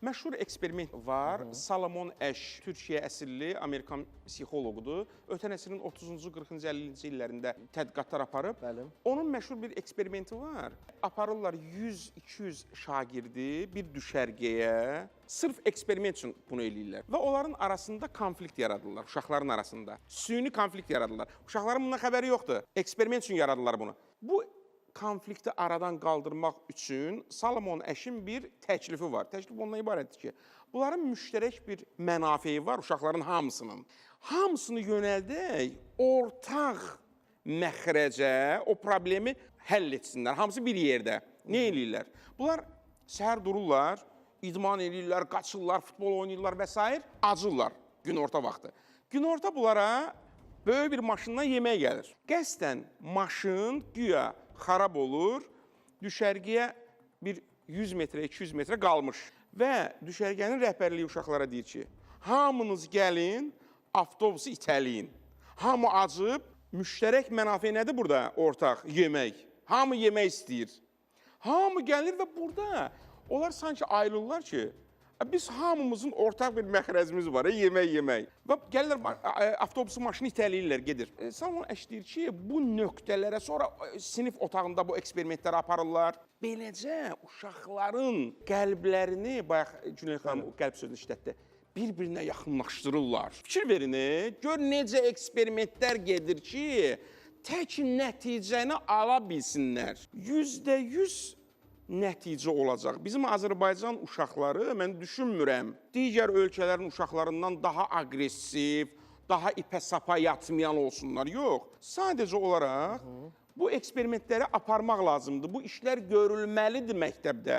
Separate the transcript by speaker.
Speaker 1: Məşhur eksperiment var. Salomon Asch, Türkiyə əsilli Amerikan psixoloqudur. Ötən əsrin 30-cu, 40-cı, 50-ci illərində tədqiqatlar aparıb.
Speaker 2: Bəli.
Speaker 1: Onun məşhur bir eksperimenti var. Aparırlar 100-200 şagirdi bir düşərgəyə. Sırf eksperiment üçün bunu eləyirlər. Və onların arasında konflikt yaradırlar, uşaqların arasında. Süni konflikt yaradırlar. Uşaqların bundan xəbəri yoxdur. Eksperiment üçün yaradırlar bunu. Bu konflikti aradan qaldırmaq üçün Salomon Asch'in bir təklifi var. Təklif ondan ibarətdir ki, bunların müştərək bir mənafeyi var uşaqların hamısının. Hamısını yönəldək, ortaq məxrəcə o problemi həll etsinlər. Hamısı bir yerdə. Nə eləyirlər? Bunlar səhər dururlar, idman eləyirlər, qaçırlar, futbol oynayırlar və s. acırlar günorta vaxtı. Günorta bunlara böyük bir maşından yemək gəlir. Qəsdən maşın güya xarab olur, düşərgəyə bir 100 metrə, 200 metrə qalmış. Və düşərgənin rəhbərliyi uşaqlara deyir ki, hamınız gəlin, avtobusu itəliyin. Hamı acıb, müştərək mənafe nədir burada ortaq? Yemək. Hamı yemək istəyir. Hamı gəlir və burada onlar sanki ayrılırlar ki, biz hamımızın ortaq bir məxrəcimiz var, yemək. Və gəlirlər, avtobusu maşını itəliyirlər, gedir. Salomon Asch deyir ki, bu nöqtələrə sonra sinif otağında bu eksperimentləri aparırlar. Beləcə uşaqların qəlblərini, bayaq Cüneyt xanım o qəlb sözünü işlətdi, bir-birinə yaxınlaşdırırlar. Fikir verin, gör necə eksperimentlər gedir ki, tək nəticəni ala bilsinlər. %100 nəticə olacaq. Bizim Azərbaycan uşaqları, mən düşünmürəm, digər ölkələrin uşaqlarından daha aqressiv, daha ipə-sapa yatmayan olsunlar. Yox, sadəcə olaraq bu eksperimentləri aparmaq lazımdır. Bu işlər görülməlidir məktəbdə.